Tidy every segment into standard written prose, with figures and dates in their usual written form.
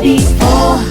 Radio.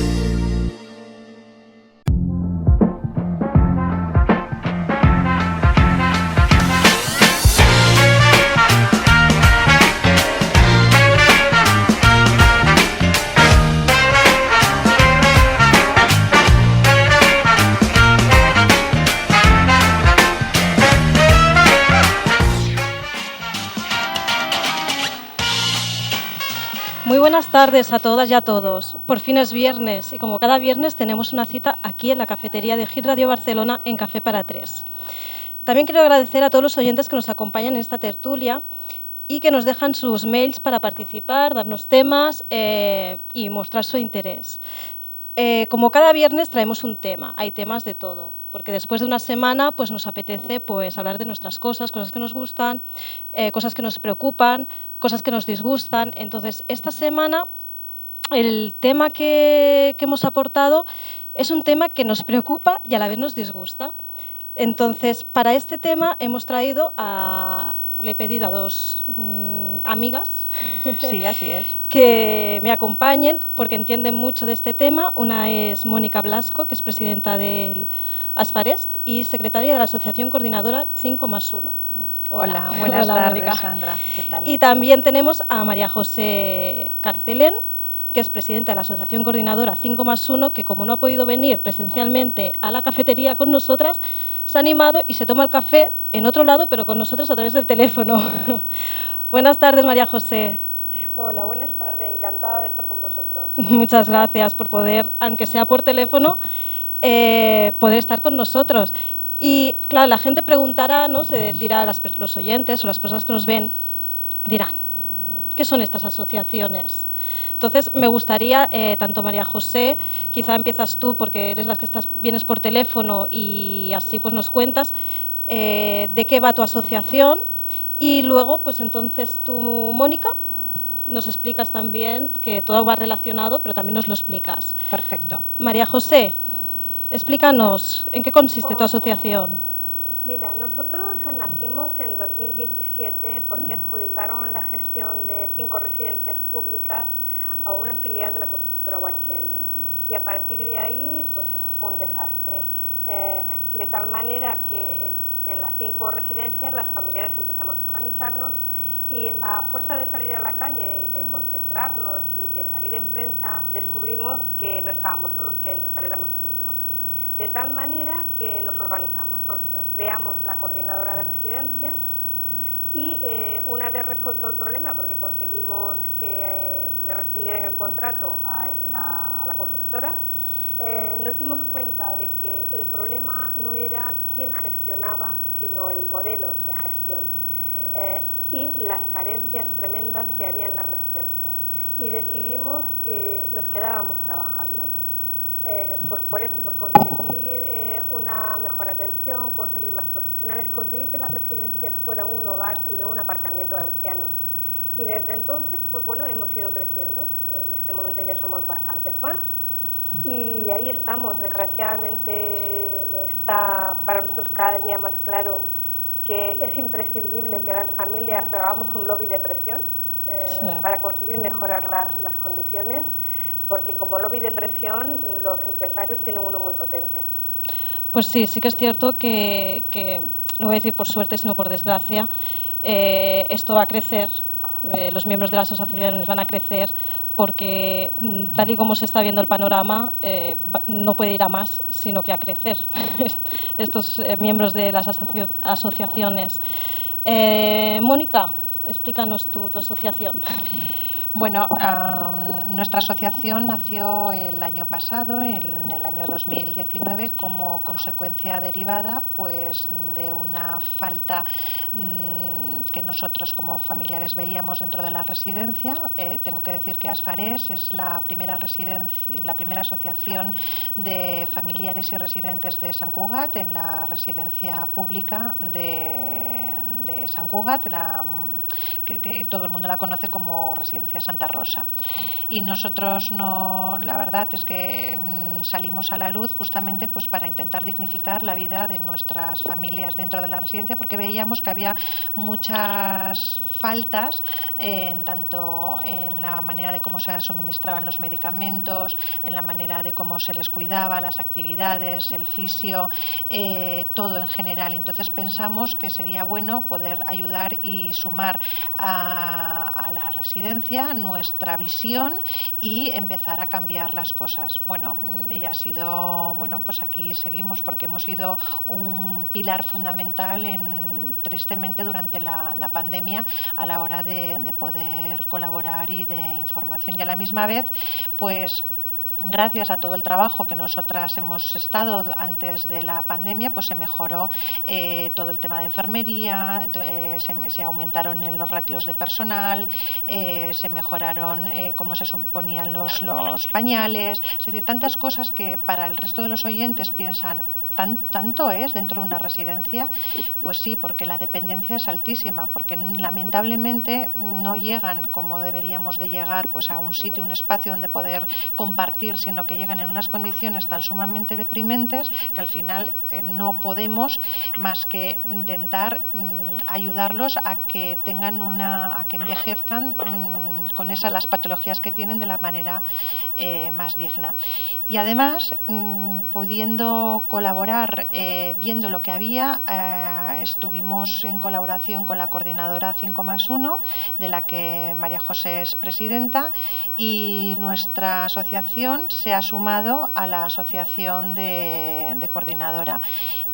Muy buenas tardes a todas y a todos. Por fin es viernes y como cada viernes tenemos una cita aquí en la cafetería de Hit Radio Barcelona en Café para Tres. También quiero agradecer a todos los oyentes que nos acompañan en esta tertulia y que nos dejan sus mails para participar, darnos temas y mostrar su interés. Como cada viernes traemos un tema, hay temas de todo, porque después de una semana pues nos apetece pues hablar de nuestras cosas que nos gustan, cosas que nos preocupan, cosas que nos disgustan. Entonces, esta semana el tema que hemos aportado es un tema que nos preocupa y a la vez nos disgusta. Entonces, para este tema hemos traído le he pedido a dos amigas sí, así es, que me acompañen porque entienden mucho de este tema. Una es Mónica Blasco, que es presidenta del Asfarest y secretaria de la Asociación Coordinadora 5+1. Hola, buenas tardes, Mónica. Sandra. ¿Qué tal? Y también tenemos a María José Carcelén, que es presidenta de la Asociación Coordinadora 5+1, que como no ha podido venir presencialmente a la cafetería con nosotras, se ha animado y se toma el café en otro lado, pero con nosotros a través del teléfono. Buenas tardes, María José. Hola, buenas tardes, encantada de estar con vosotros. Muchas gracias por poder, aunque sea por teléfono, poder estar con nosotros. Y claro, la gente preguntará, ¿no? Se dirá, los oyentes o las personas que nos ven dirán, ¿qué son estas asociaciones? Entonces, me gustaría, tanto María José, quizá empiezas tú porque eres la que vienes por teléfono y así pues nos cuentas de qué va tu asociación y luego, pues entonces tú, Mónica, nos explicas también que todo va relacionado, pero también nos lo explicas. Perfecto. María José, explícanos, ¿en qué consiste tu asociación? Mira, nosotros nacimos en 2017 porque adjudicaron la gestión de 5 residencias públicas a una filial de la constructora UHL y a partir de ahí pues fue un desastre, de tal manera que en las 5 residencias las familiares empezamos a organizarnos y a fuerza de salir a la calle y de concentrarnos y de salir en prensa descubrimos que no estábamos solos, que en total éramos 5. De tal manera que nos organizamos, creamos la coordinadora de residencias y una vez resuelto el problema, porque conseguimos que le rescindieran el contrato a la constructora, nos dimos cuenta de que el problema no era quién gestionaba, sino el modelo de gestión y las carencias tremendas que había en las residencias. Y decidimos que nos quedábamos trabajando. Pues por eso, por conseguir una mejor atención, conseguir más profesionales, conseguir que las residencias fueran un hogar y no un aparcamiento de ancianos. Y desde entonces, pues bueno, hemos ido creciendo. En este momento ya somos bastantes más. Y ahí estamos. Desgraciadamente está para nosotros cada día más claro que es imprescindible que las familias hagamos un lobby de presión sí, para conseguir mejorar las condiciones. Porque como lobby de presión, los empresarios tienen uno muy potente. Pues sí, sí que es cierto que no voy a decir por suerte, sino por desgracia, esto va a crecer, los miembros de las asociaciones van a crecer, porque tal y como se está viendo el panorama, no puede ir a más, sino que a crecer, estos miembros de las asociaciones. Mónica, explícanos tu asociación. Bueno, nuestra asociación nació el año pasado, en el año 2019, como consecuencia derivada pues de una falta que nosotros como familiares veíamos dentro de la residencia. Tengo que decir que Asfarest es la primera asociación de familiares y residentes de Sant Cugat, en la residencia pública de Sant Cugat, que todo el mundo la conoce como residencia Residencia Santa Rosa. Y nosotros la verdad es que salimos a la luz justamente pues para intentar dignificar la vida de nuestras familias dentro de la residencia, porque veíamos que había muchas faltas tanto en la manera de cómo se suministraban los medicamentos, en la manera de cómo se les cuidaba, las actividades, el fisio, todo en general. Entonces pensamos que sería bueno poder ayudar y sumar a la residencia nuestra visión y empezar a cambiar las cosas. Bueno, y ha sido, bueno, pues aquí seguimos porque hemos sido un pilar fundamental tristemente durante la pandemia a la hora de poder colaborar y de información, y a la misma vez pues gracias a todo el trabajo que nosotras hemos estado antes de la pandemia, pues se mejoró todo el tema de enfermería, se aumentaron los ratios de personal, se mejoraron cómo se ponían los pañales, es decir, tantas cosas que para el resto de los oyentes piensan, ¿tanto es dentro de una residencia? Pues sí, porque la dependencia es altísima, porque lamentablemente no llegan como deberíamos de llegar pues a un sitio, un espacio donde poder compartir, sino que llegan en unas condiciones tan sumamente deprimentes que al final no podemos más que intentar ayudarlos a que tengan a que envejezcan con las patologías que tienen de la manera más digna. Y además, pudiendo colaborar, viendo lo que había, estuvimos en colaboración con la coordinadora 5+1, de la que María José es presidenta, y nuestra asociación se ha sumado a la asociación de coordinadora,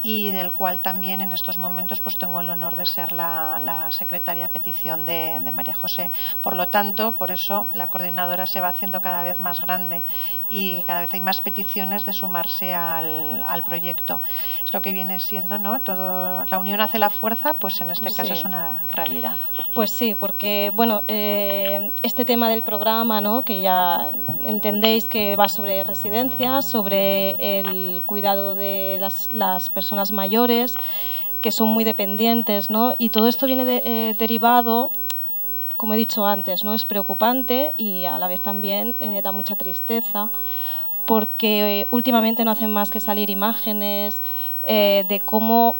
y del cual también en estos momentos pues tengo el honor de ser la secretaria a petición de María José. Por lo tanto, por eso la coordinadora se va haciendo cada vez más grande y cada vez hay más peticiones de sumarse al proyecto. Es lo que viene siendo, ¿no? Todo, la unión hace la fuerza, pues en este caso es una realidad. Pues sí, porque bueno, este tema del programa, ¿no?, que ya entendéis que va sobre residencias, sobre el cuidado de las personas mayores, que son muy dependientes, ¿no? Y todo esto viene derivado, como he dicho antes, ¿no? Es preocupante y a la vez también da mucha tristeza, porque últimamente no hacen más que salir imágenes de cómo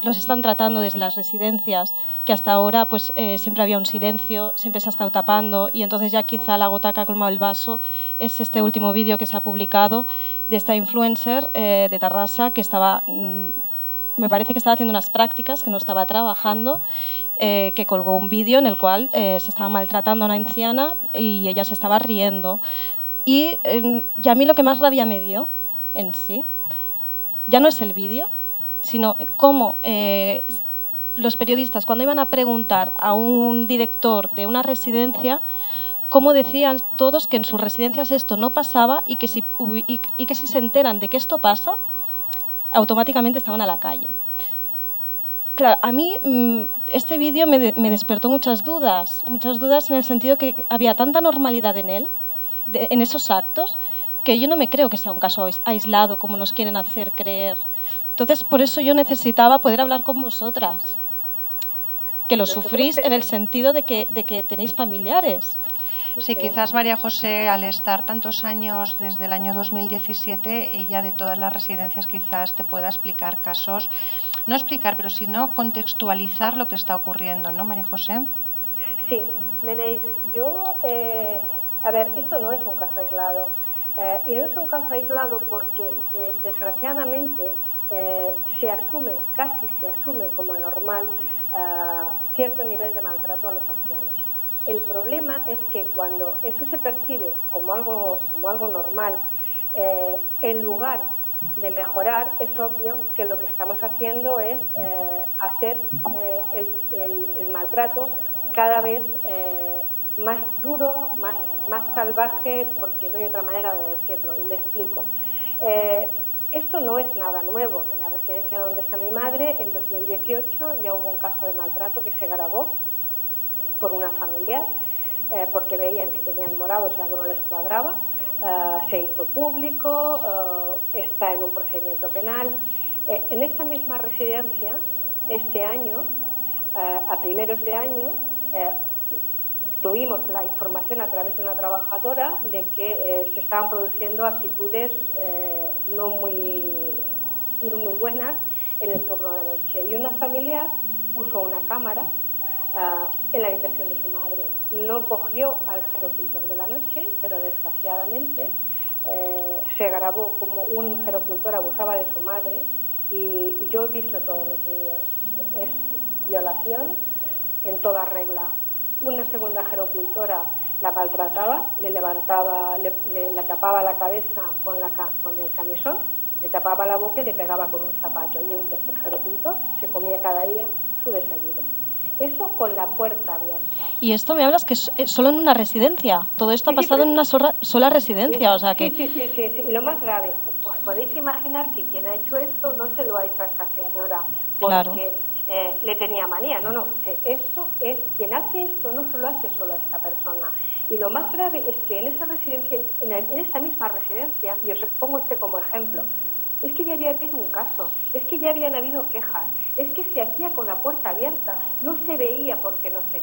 los están tratando desde las residencias, que hasta ahora pues siempre había un silencio, siempre se ha estado tapando, y entonces ya quizá la gota que ha colmado el vaso es este último vídeo que se ha publicado de esta influencer de Tarrasa, que estaba, me parece que estaba haciendo unas prácticas, que no estaba trabajando, que colgó un vídeo en el cual se estaba maltratando a una anciana y ella se estaba riendo. Y a mí lo que más rabia me dio en sí ya no es el vídeo, sino cómo los periodistas, cuando iban a preguntar a un director de una residencia, cómo decían todos que en sus residencias esto no pasaba y que si se enteran de que esto pasa, automáticamente estaban a la calle. Claro, a mí este vídeo me despertó muchas dudas en el sentido que había tanta normalidad en él, en esos actos, que yo no me creo que sea un caso aislado como nos quieren hacer creer. Entonces, por eso yo necesitaba poder hablar con vosotras, que lo sufrís en el sentido de que tenéis familiares. Sí, quizás María José, al estar tantos años desde el año 2017, ella de todas las residencias quizás te pueda explicar casos, no explicar, pero sino contextualizar lo que está ocurriendo, ¿no, María José? Sí, veréis, yo, a ver, esto no es un caso aislado, y no es un caso aislado porque desgraciadamente casi se asume como normal cierto nivel de maltrato a los ancianos. El problema es que cuando eso se percibe como algo normal, en lugar de mejorar, es obvio que lo que estamos haciendo es hacer el maltrato cada vez más duro, más salvaje, porque no hay otra manera de decirlo, y me explico. Esto no es nada nuevo. En la residencia donde está mi madre, en 2018 ya hubo un caso de maltrato que se grabó por una familiar, porque veían que tenían morados y algo no les cuadraba. Se hizo público, está en un procedimiento penal. En esta misma residencia, este año, a primeros de año, tuvimos la información a través de una trabajadora de que se estaban produciendo actitudes no muy buenas en el turno de la noche. Y una familiar puso una cámara en la habitación de su madre. No cogió al gerocultor de la noche, pero desgraciadamente se grabó como un gerocultor abusaba de su madre y yo he visto todos los vídeos. Es violación en toda regla. Una segunda gerocultora la maltrataba, le levantaba, la tapaba la cabeza con el camisón, le tapaba la boca y le pegaba con un zapato. Y un tercer gerocultor se comía cada día su desayuno. Eso con la puerta abierta. Y esto me hablas que es solo en una residencia. Todo esto ha pasado en una sola residencia, sí, o sea que... Sí. Y lo más grave, pues podéis imaginar que quien ha hecho esto no se lo ha hecho a esta señora porque le tenía manía. No. Esto es, quien hace esto no se lo hace solo a esta persona. Y lo más grave es que en esa residencia, en esta misma residencia, y os pongo como ejemplo, es que ya había habido un caso, es que ya habían habido quejas, es que se hacía con la puerta abierta, no se veía porque no se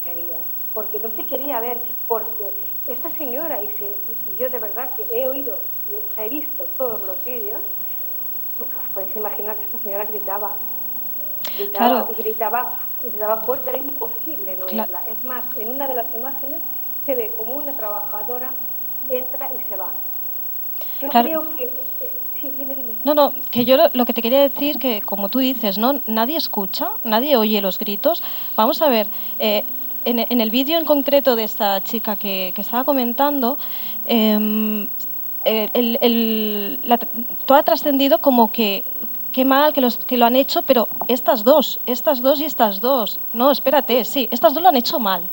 quería ver, porque esta señora, y yo de verdad que he oído y he visto todos los vídeos, os podéis imaginar que esta señora gritaba fuerte, era imposible no oírla. Es más, en una de las imágenes se ve como una trabajadora entra y se va. Yo creo que... Sí, dime. No, que yo lo que te quería decir, que como tú dices, ¿no? Nadie escucha, nadie oye los gritos. Vamos a ver, en el vídeo en concreto de esta chica que estaba comentando, todo ha trascendido como que qué mal que lo han hecho, pero estas dos y estas dos. No, espérate, sí, estas dos lo han hecho mal,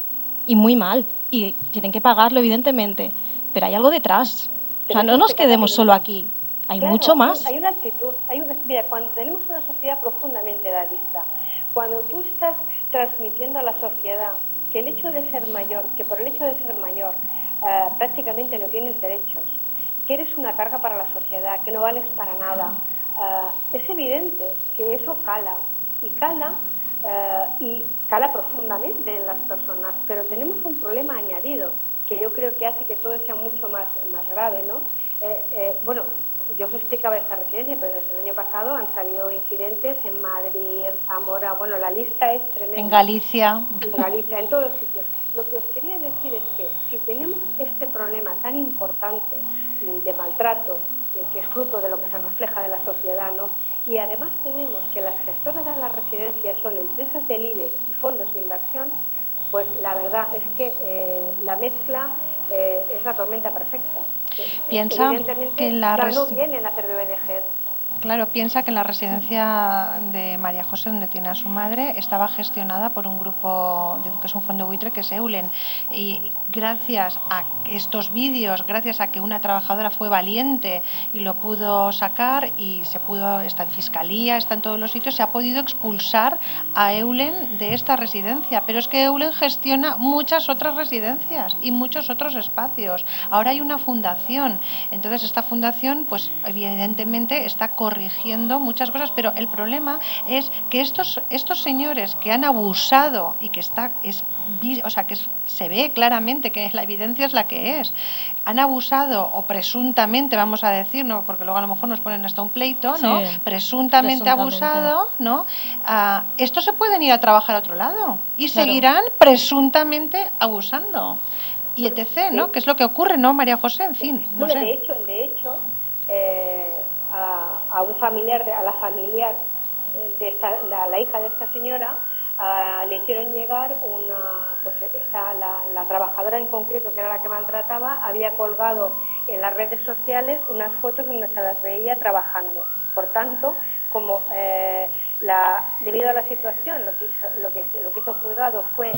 y muy mal, y tienen que pagarlo, evidentemente, pero hay algo detrás. O sea, no nos quedemos solo aquí. Hay mucho más. Hay una actitud. Mira, cuando tenemos una sociedad profundamente edadista, cuando tú estás transmitiendo a la sociedad que el hecho de ser mayor, que por el hecho de ser mayor prácticamente no tienes derechos, que eres una carga para la sociedad, que no vales para nada, es evidente que eso cala profundamente en las personas. Pero tenemos un problema añadido que yo creo que hace que todo sea mucho más grave, ¿no? Bueno, yo os explicaba esta residencia, pero desde el año pasado han salido incidentes en Madrid, en Zamora, bueno, la lista es tremenda. En Galicia, en todos los sitios. Lo que os quería decir es que si tenemos este problema tan importante de maltrato, que es fruto de lo que se refleja de la sociedad, ¿no? Y además tenemos que las gestoras de las residencias son empresas del IBEX y fondos de inversión, pues la verdad es que la mezcla es la tormenta perfecta. Piensa que no vienen a hacer de ONGs. Claro, piensa que la residencia de María José, donde tiene a su madre, estaba gestionada por un grupo que es un fondo buitre, que es Eulen. Y gracias a estos vídeos, gracias a que una trabajadora fue valiente y lo pudo sacar y está en fiscalía, está en todos los sitios, se ha podido expulsar a Eulen de esta residencia. Pero es que Eulen gestiona muchas otras residencias y muchos otros espacios. Ahora hay una fundación. Entonces esta fundación, pues evidentemente está corrigiendo muchas cosas, pero el problema es que estos señores que han abusado y que se ve claramente que la evidencia es la que es, han abusado o presuntamente, vamos a decir, ¿no? Porque luego a lo mejor nos ponen hasta un pleito, ¿no? Sí, presuntamente abusado, ¿no? Estos se pueden ir a trabajar a otro lado y claro, seguirán presuntamente abusando. Y etc., ¿no? Que es lo que ocurre, ¿no, María José? En fin, no sé. De hecho, a un familiar, a la hija de esta señora, le hicieron llegar la trabajadora en concreto, que era la que maltrataba, había colgado en las redes sociales unas fotos donde se las veía trabajando. Por tanto, como debido a la situación, lo que hizo el juzgado fue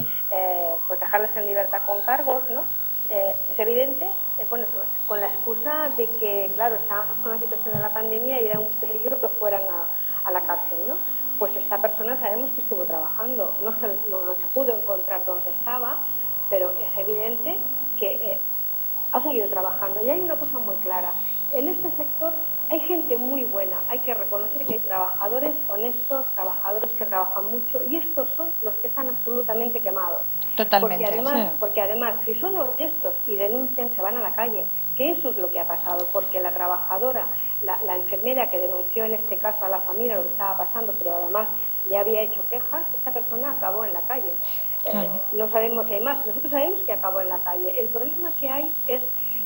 pues dejarlas en libertad con cargos, ¿no? Es evidente, con la excusa de que, claro, estábamos con la situación de la pandemia y era un peligro que fueran a la cárcel, ¿no? Pues esta persona sabemos que estuvo trabajando, no se pudo encontrar dónde estaba, pero es evidente que ha seguido trabajando. Y hay una cosa muy clara, en este sector hay gente muy buena, hay que reconocer que hay trabajadores honestos, trabajadores que trabajan mucho, y estos son los que están absolutamente quemados. Totalmente. Porque además, si son honestos y denuncian, se van a la calle, que eso es lo que ha pasado, porque la trabajadora, la enfermera que denunció en este caso a la familia lo que estaba pasando, pero además ya había hecho quejas, esta persona acabó en la calle. Claro. No sabemos si hay más, nosotros sabemos que acabó en la calle. El problema que hay es,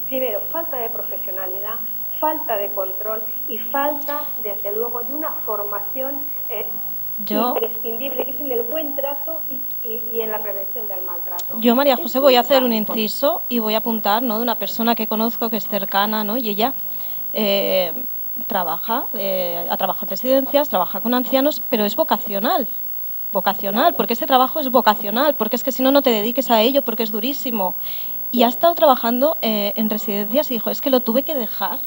primero, falta de profesionalidad, falta de control y falta, desde luego, de una formación imprescindible, que es en el buen trato y en la prevención del maltrato. Yo, María José, voy a hacer un inciso y voy a apuntar, ¿no?, de una persona que conozco que es cercana, ¿no?, y ella trabaja, ha trabajado en residencias, trabaja con ancianos, pero es vocacional, claro. Porque este trabajo es vocacional, porque es que si no, no te dediques a ello, porque es durísimo. Y ha estado trabajando en residencias y dijo, es que lo tuve que dejar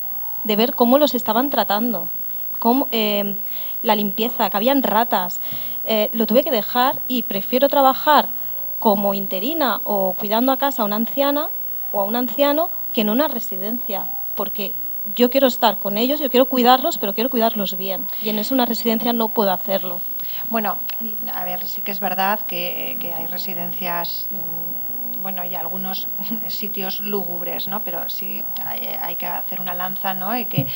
de ver cómo los estaban tratando, cómo, la limpieza, que habían ratas, lo tuve que dejar y prefiero trabajar como interina o cuidando a casa a una anciana o a un anciano que en una residencia, porque yo quiero estar con ellos, yo quiero cuidarlos, pero quiero cuidarlos bien, y en eso una residencia no puedo hacerlo. Bueno, a ver, sí que es verdad que hay residencias, bueno, y algunos sitios lúgubres, ¿no? Pero sí hay que hacer una lanza, ¿no? Y que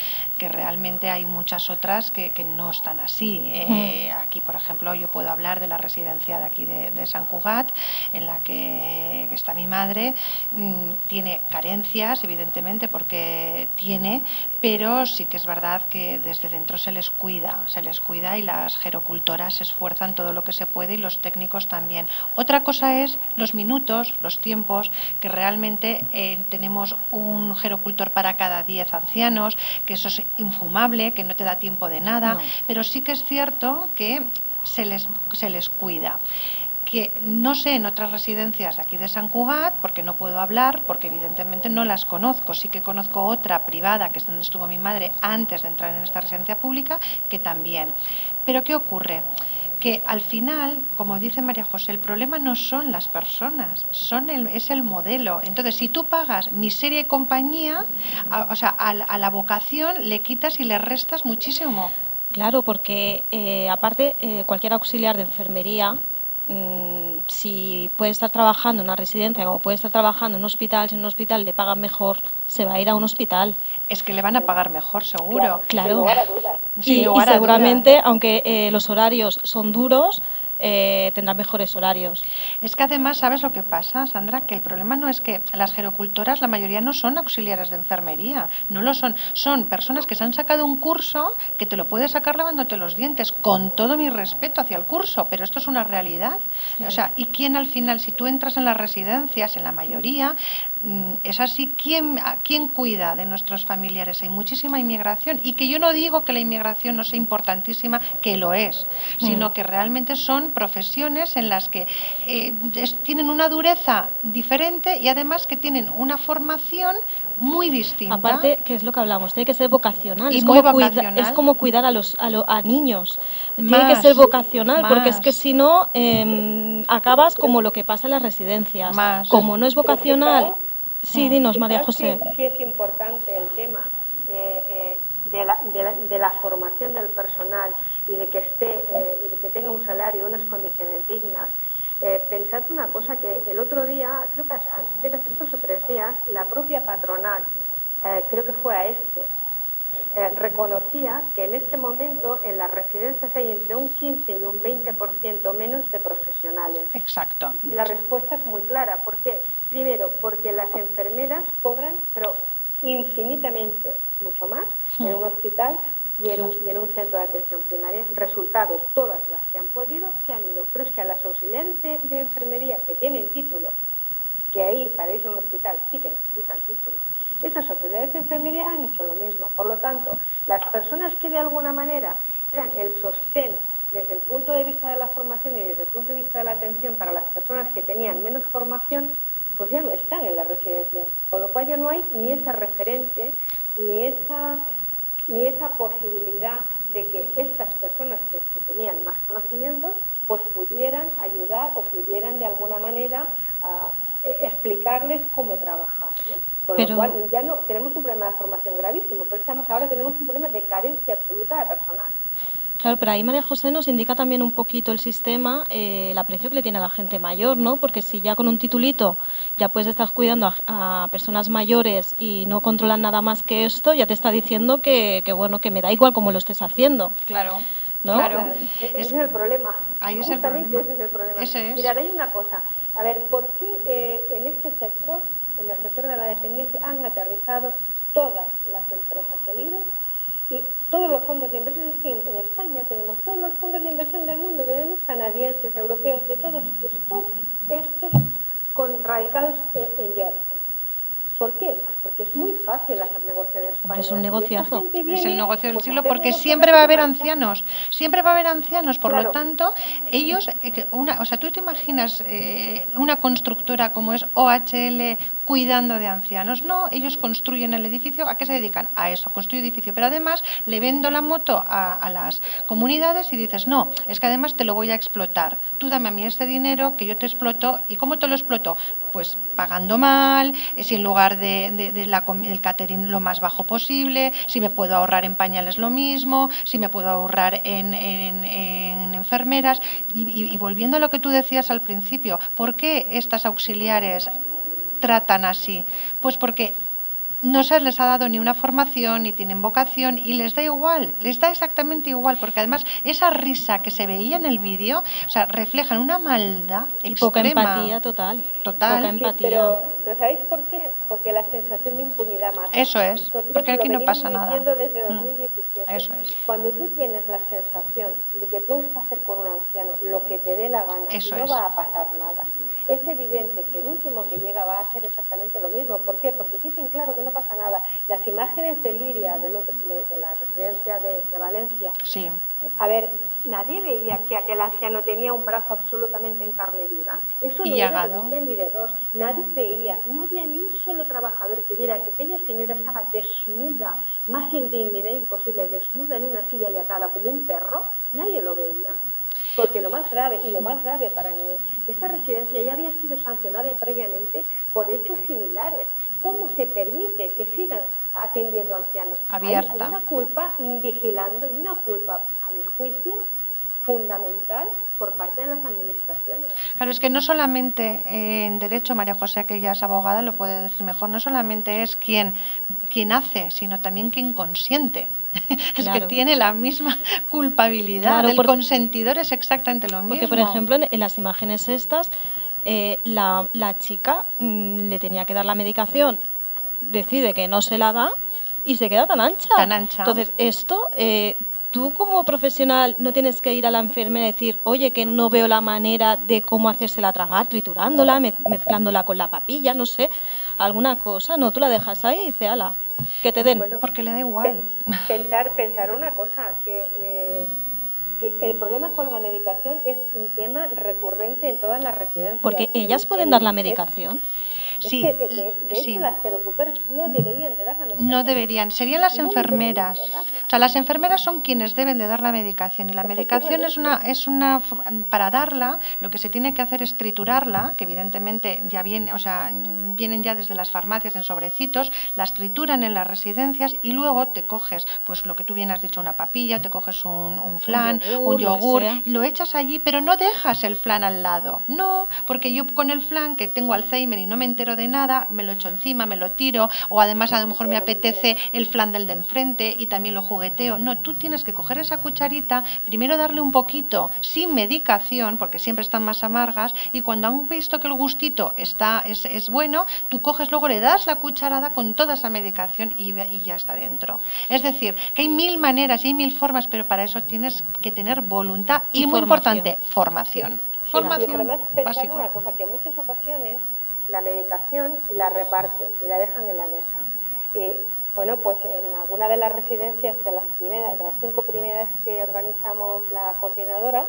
realmente hay muchas otras que no están así. Aquí, por ejemplo, yo puedo hablar de la residencia de aquí de Sant Cugat, en la que está mi madre. Tiene carencias, evidentemente, porque tiene, pero sí que es verdad que desde dentro se les cuida y las gerocultoras se esfuerzan todo lo que se puede y los técnicos también. Otra cosa es los minutos, los tiempos, que realmente tenemos un gerocultor para cada 10 ancianos, que eso es infumable, que no te da tiempo de nada, no. Pero sí que es cierto que se les cuida. Que no sé en otras residencias de aquí de Sant Cugat, porque no puedo hablar, porque evidentemente no las conozco. Sí que conozco otra privada, que es donde estuvo mi madre antes de entrar en esta residencia pública, que también. Pero ¿qué ocurre? Que al final, como dice María José, el problema no son las personas, es el modelo. Entonces, si tú pagas miseria y compañía, a la vocación le quitas y le restas muchísimo. Claro, porque aparte cualquier auxiliar de enfermería, si puede estar trabajando en una residencia como puede estar trabajando en un hospital, si en un hospital le pagan mejor, se va a ir a un hospital. Es que le van a pagar mejor, seguro. Claro. Sin lugar a dudas. Y seguramente, aunque los horarios son duros, tendrán mejores horarios. Es que además, ¿sabes lo que pasa, Sandra? Que el problema no es que las gerocultoras, la mayoría no son auxiliares de enfermería, no lo son. Son personas que se han sacado un curso que te lo puedes sacar lavándote los dientes, con todo mi respeto hacia el curso, pero esto es una realidad. Sí. O sea, ¿y quién al final, si tú entras en las residencias, en la mayoría, es así, ¿quién cuida de nuestros familiares? Hay muchísima inmigración, y que yo no digo que la inmigración no sea importantísima, que lo es, sino que realmente son profesiones en las que tienen una dureza diferente y además que tienen una formación muy distinta. Aparte, que es lo que hablamos, tiene que ser vocacional. Y muy vocacional. Es como cuidar a niños. Tiene que ser vocacional, porque es que si no, acabas como lo que pasa en las residencias. Como no es vocacional... Sí, dinos, María José. Sí es importante el tema de la formación del personal y de que y de que tenga un salario, unas condiciones dignas. Pensad una cosa, que el otro día, creo que debe ser 2 o 3 días, la propia patronal, creo que fue a reconocía que en este momento en las residencias hay entre un 15 y un 20% menos de profesionales. Exacto. Y la respuesta es muy clara. ¿Por qué? Primero, porque las enfermeras cobran, pero infinitamente mucho más en un hospital y en un centro de atención primaria. Resultados, todas las que han podido se han ido. Pero es que a las auxiliares de enfermería que tienen título, que ahí para irse a un hospital sí que necesitan título, esas auxiliares de enfermería han hecho lo mismo. Por lo tanto, las personas que de alguna manera eran el sostén desde el punto de vista de la formación y desde el punto de vista de la atención para las personas que tenían menos formación, pues ya no están en la residencia, con lo cual ya no hay ni esa referente, ni esa posibilidad de que estas personas que tenían más conocimientos, pues pudieran ayudar o pudieran de alguna manera explicarles cómo trabajar, ¿no? Con lo cual ya no tenemos un problema de formación gravísimo, pero ahora tenemos un problema de carencia absoluta de personal. Claro, pero ahí María José nos indica también un poquito el sistema, el aprecio que le tiene a la gente mayor, ¿no? Porque si ya con un titulito ya puedes estar cuidando a personas mayores y no controlan nada más que esto, ya te está diciendo que bueno, que me da igual cómo lo estés haciendo. Claro, ¿no? claro. Ese es el problema. Ahí es Justamente el problema. ese es el problema. Ese es. Mirad, hay una cosa. A ver, ¿por qué en este sector, en el sector de la dependencia, han aterrizado todas las empresas del IBEX y todos los fondos de inversión? Es que en España tenemos todos los fondos de inversión del mundo, tenemos canadienses, europeos, de todos estos radicados en Jersey. ¿Por qué? Pues porque es muy fácil hacer negocio en España. Es un negociazo. Es el negocio del siglo, porque siempre va a haber ancianos. Siempre va a haber ancianos, por lo tanto, ellos, o sea, tú te imaginas una constructora como es OHL cuidando de ancianos. No, ellos construyen el edificio. ¿A qué se dedican? A eso, a construir edificio. Pero además le vendo la moto a las comunidades y dices, no, es que además te lo voy a explotar. Tú dame a mí este dinero que yo te exploto. ¿Y cómo te lo exploto? Pues pagando mal, si en lugar el catering lo más bajo posible, si me puedo ahorrar en pañales lo mismo, si me puedo ahorrar en enfermeras. Y volviendo a lo que tú decías al principio, ¿por qué estas auxiliares tratan así? Pues porque no se les ha dado ni una formación, ni tienen vocación y les da igual, les da exactamente igual, porque además esa risa que se veía en el vídeo, o sea, reflejan una maldad y extrema. Poca empatía total. Poca empatía. Pero ¿sabéis por qué? Porque la sensación de impunidad mata. Eso es, nosotros porque aquí no pasa nada. Desde 2017. Eso es. Cuando tú tienes la sensación de que puedes hacer con un anciano lo que te dé la gana, eso no es. va a pasar nada. Es evidente que el último que llega va a hacer exactamente lo mismo. ¿Por qué? Porque dicen claro que no pasa nada. Las imágenes de Liria, de la residencia de Valencia, sí. A ver, nadie veía que aquel anciano tenía un brazo absolutamente en carne viva. Eso y no llagado. era ni de dos. Nadie veía, no había ni un solo trabajador que viera que aquella señora estaba desnuda, más indignidad imposible, desnuda en una silla y atada como un perro. Nadie lo veía. Porque lo más grave para mí es que esta residencia ya había sido sancionada previamente por hechos similares. ¿Cómo se permite que sigan atendiendo ancianos? Abierta. Hay una culpa vigilando y una culpa, a mi juicio, fundamental por parte de las administraciones. Claro, es que no solamente en derecho, María José, que ella es abogada, lo puede decir mejor, no solamente es quien hace, sino también quien consiente. Es claro. que tiene la misma culpabilidad, el consentidor es exactamente lo mismo. Porque, por ejemplo, en las imágenes estas, la chica le tenía que dar la medicación, decide que no se la da y se queda tan ancha. Tan ancha. Entonces, esto, tú como profesional no tienes que ir a la enfermera y decir, oye, que no veo la manera de cómo hacérsela tragar, triturándola, mezclándola con la papilla, no sé, alguna cosa. No, tú la dejas ahí y dices, ala, que te den. Bueno, porque le da igual. Pensar una cosa, que el problema con la medicación es un tema recurrente en todas las residencias. Porque ellas pueden dar la medicación. Sí, es que de hecho las gerocultoras no deberían de dar la medicación. No deberían, serían las enfermeras. O sea, las enfermeras son quienes deben de dar la medicación y la medicación es una para darla, lo que se tiene que hacer es triturarla, que evidentemente ya viene, o sea, vienen ya desde las farmacias en sobrecitos, las trituran en las residencias y luego te coges, pues lo que tú bien has dicho, una papilla, te coges un flan, un yogur, lo echas allí, pero no dejas el flan al lado. No, porque yo con el flan que tengo Alzheimer y no me entero de nada, me lo echo encima, me lo tiro, o además a lo mejor me apetece el flan del de enfrente y también lo jugueteo. No, tú tienes que coger esa cucharita, primero darle un poquito sin medicación, porque siempre están más amargas, y cuando han visto que el gustito es bueno, tú coges, luego le das la cucharada con toda esa medicación y ya está dentro. Es decir, que hay 1000 maneras y hay 1000 formas, pero para eso tienes que tener voluntad y muy importante, formación. Sí, formación y además pensar básica. Una cosa, que en muchas ocasiones la medicación la reparten y la dejan en la mesa. Bueno, pues en alguna de las residencias de las 5 primeras que organizamos la coordinadora,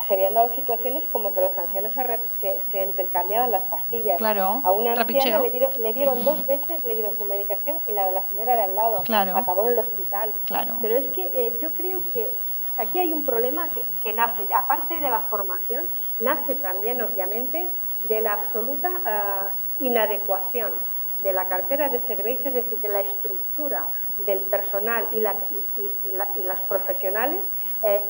se habían dado situaciones como que los ancianos se intercambiaban las pastillas. Claro, a una anciana le dieron 2 veces, le dieron su medicación y la de la señora de al lado. Claro. Acabó en el hospital. Claro. Pero es que yo creo que aquí hay un problema que nace, aparte de la formación, nace también obviamente de la absoluta inadecuación de la cartera de serveis, es decir, de la estructura del personal y las profesionales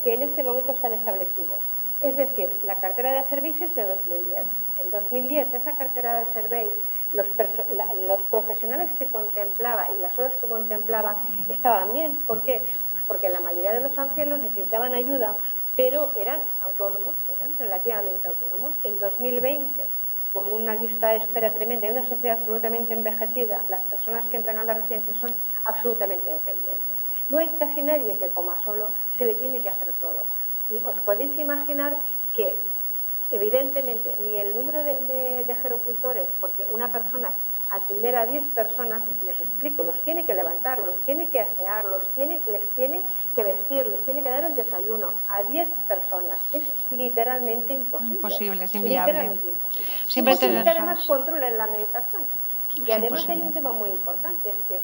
que en este momento están establecidos. Es decir, la cartera de serveis es de 2010. En 2010 esa cartera de serveis, los profesionales que contemplaba y las horas que contemplaba estaban bien. ¿Por qué? Pues porque la mayoría de los ancianos necesitaban ayuda, pero eran autónomos, eran relativamente autónomos. En 2020, con una lista de espera tremenda y una sociedad absolutamente envejecida, las personas que entran a la residencia son absolutamente dependientes. No hay casi nadie que coma solo, se le tiene que hacer todo. Y os podéis imaginar que, evidentemente, ni el número de gerocultores, porque una persona atender a 10 personas, y os explico, los tiene que levantar, los tiene que asear, les tiene que vestir, les tiene que dar el desayuno a 10 personas. Es literalmente imposible. Imposible, es inviable. Literalmente imposible. Siempre te que dejas. además controlen la meditación. Y además hay un tema muy importante, es que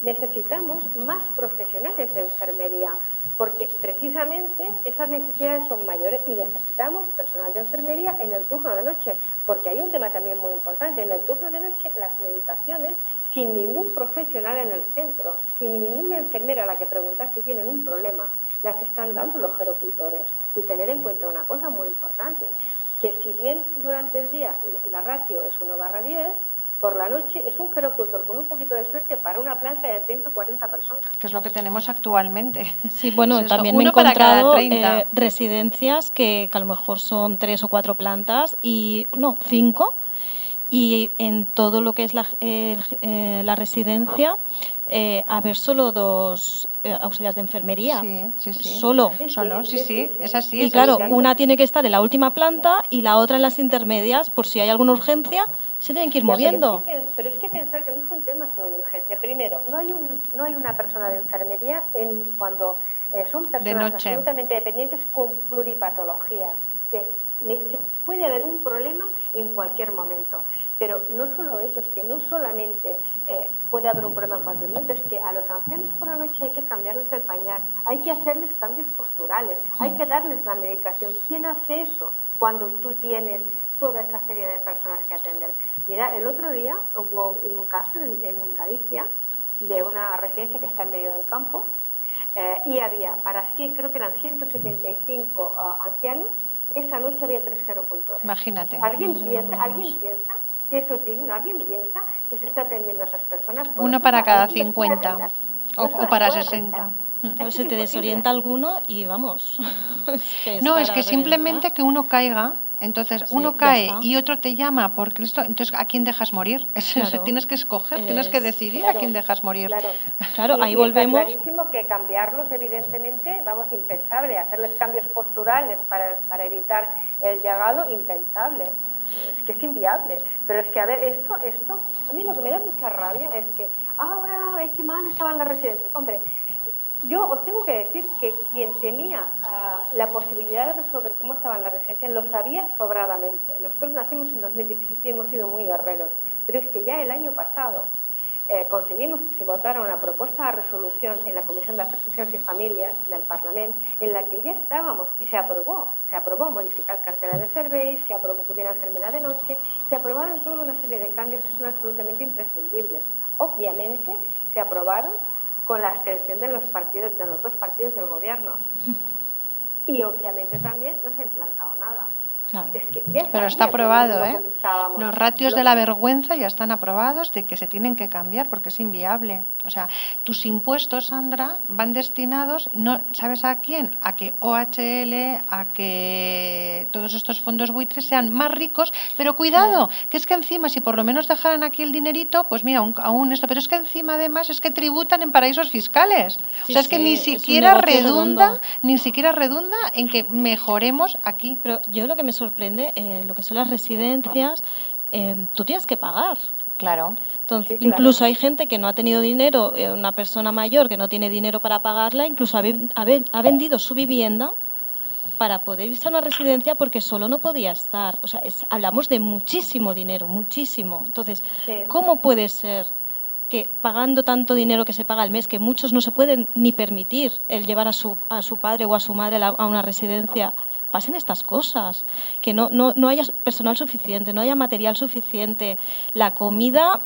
necesitamos más profesionales de enfermería, porque precisamente esas necesidades son mayores y necesitamos personal de enfermería en el turno de noche, porque hay un tema también muy importante. En el turno de noche, las meditaciones, sin ningún profesional en el centro, sin ninguna enfermera a la que preguntar si tienen un problema, las están dando los gerocultores. Y tener en cuenta una cosa muy importante, que si bien durante el día la ratio es 1/10, por la noche es un gerocultor con un poquito de suerte para una planta de 140 personas. Que es lo que tenemos actualmente. Sí, bueno, Es también me he encontrado residencias que a lo mejor son 3 o 4 plantas, y no, 5, y en todo lo que es la residencia, haber solo 2 auxiliares de enfermería. Sí. Solo, sí, es así. Y claro, una tiene que estar en la última planta y la otra en las intermedias, por si hay alguna urgencia, se tienen que ir moviendo. Pero es que pensar que no es un tema solo de urgencia. Primero, no hay una persona de enfermería cuando son personas absolutamente dependientes con pluripatologías, que puede haber un problema en cualquier momento. Pero no solo eso, es que no solamente puede haber un problema en cualquier momento, es que a los ancianos por la noche hay que cambiarles el pañal, hay que hacerles cambios posturales, hay que darles la medicación. ¿Quién hace eso cuando tú tienes toda esa serie de personas que atender? Mira, el otro día hubo un caso en Galicia de una residencia que está en medio del campo y había, creo que eran 175 ancianos. Esa noche había 3 gerocultores. Imagínate. ¿Alguien piensa que eso es digno? ¿Alguien piensa que se está atendiendo a esas personas? Uno para cada 50 o para 60. Pero se te desorienta alguno y vamos. Es que simplemente que uno caiga. Entonces uno cae y otro te llama porque esto, entonces ¿a quién dejas morir? Tienes que escoger, tienes que decidir a quién dejas morir. Claro, ahí volvemos. Está clarísimo que cambiarlos, evidentemente, impensable. Hacerles cambios posturales para evitar el llagado, impensable. Es que es inviable. Pero es que, a ver, esto, a mí lo que me da mucha rabia es que ahora, qué mal estaban las residencias. Hombre, yo os tengo que decir que quien tenía la posibilidad de resolver cómo estaban las residencias lo sabía sobradamente. Nosotros nacimos en 2017 y hemos sido muy guerreros, pero es que ya el año pasado conseguimos que se votara una propuesta de resolución en la Comisión de Afers Socials y Familias del Parlamento, en la que ya estábamos y se aprobó modificar cartera de serveis, se aprobó que hubiera enfermera de noche, se aprobaron toda una serie de cambios que son absolutamente imprescindibles. Obviamente se aprobaron con la abstención de los dos partidos del gobierno. Y obviamente también no se ha implantado nada. Claro. Es que ya pero está aprobado, Los ratios de la vergüenza ya están aprobados de que se tienen que cambiar porque es inviable. O sea, tus impuestos, Sandra, van destinados, no ¿sabes a quién? A que OHL, a que todos estos fondos buitres sean más ricos, pero cuidado, que es que encima, si por lo menos dejaran aquí el dinerito, pues mira, aún esto, pero es que encima además es que tributan en paraísos fiscales. O sea, es que ni siquiera redunda en que mejoremos aquí. Pero yo lo que me sorprende, lo que son las residencias, tú tienes que pagar. Claro. Entonces, incluso hay gente que no ha tenido dinero, una persona mayor que no tiene dinero para pagarla, incluso ha vendido su vivienda para poder irse a una residencia porque solo no podía estar. O sea, hablamos de muchísimo dinero, muchísimo. Entonces, ¿cómo puede ser que pagando tanto dinero que se paga al mes, que muchos no se pueden ni permitir el llevar a su padre o a su madre a una residencia, pasen estas cosas, que no haya personal suficiente, no haya material suficiente, la comida...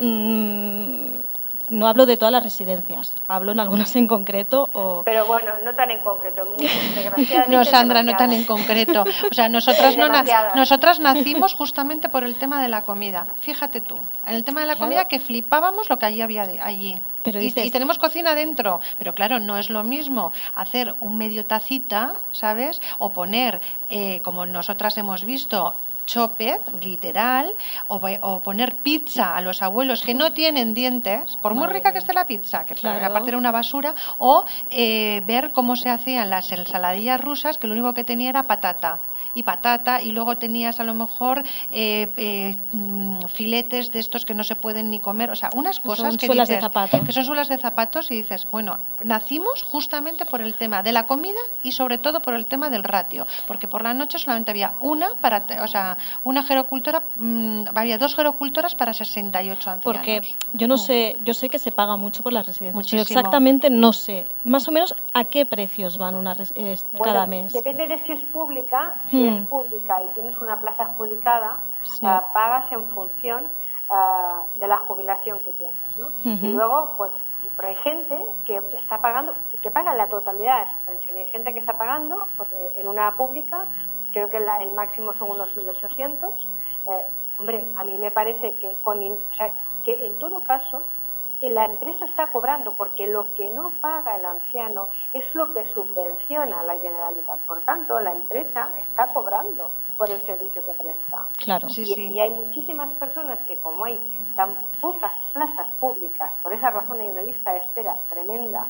no hablo de todas las residencias, hablo en algunas en concreto. Pero bueno, no tan en concreto, desgraciadamente. No, Sandra, no tan en concreto. O sea, nosotras nacimos justamente por el tema de la comida. Fíjate tú, en el tema de la comida que flipábamos lo que allí había allí. Pero y tenemos cocina dentro, pero claro, no es lo mismo hacer un medio tacita, ¿sabes? O poner, como nosotras hemos visto, chopet, literal, o poner pizza a los abuelos que no tienen dientes, por muy rica que esté la pizza, que aparte era una basura, o ver cómo se hacían las ensaladillas rusas, que lo único que tenía era patata, y luego tenías a lo mejor filetes de estos que no se pueden ni comer, o sea, unas cosas que dices, que son suelas de zapatos, y dices, bueno, nacimos justamente por el tema de la comida y sobre todo por el tema del ratio, porque por la noche solamente había una gerocultora, había 2 gerocultoras para 68 ancianos. Porque yo no sé, yo sé que se paga mucho por las residencias, muchísimo. Pero exactamente no sé, más o menos a qué precios van cada mes. Depende de si es pública, y tienes una plaza adjudicada, pagas en función de la jubilación que tienes, ¿no? Y luego, pues, pero hay gente que está pagando, que paga la totalidad de su pensión, y hay gente que está pagando, pues, en una pública, creo que el máximo son unos 1.800. Hombre, a mí me parece que que en todo caso la empresa está cobrando, porque lo que no paga el anciano es lo que subvenciona a la Generalitat. Por tanto, la empresa está cobrando por el servicio que presta. Claro. Y hay muchísimas personas que, como hay tan pocas plazas públicas, por esa razón hay una lista de espera tremenda.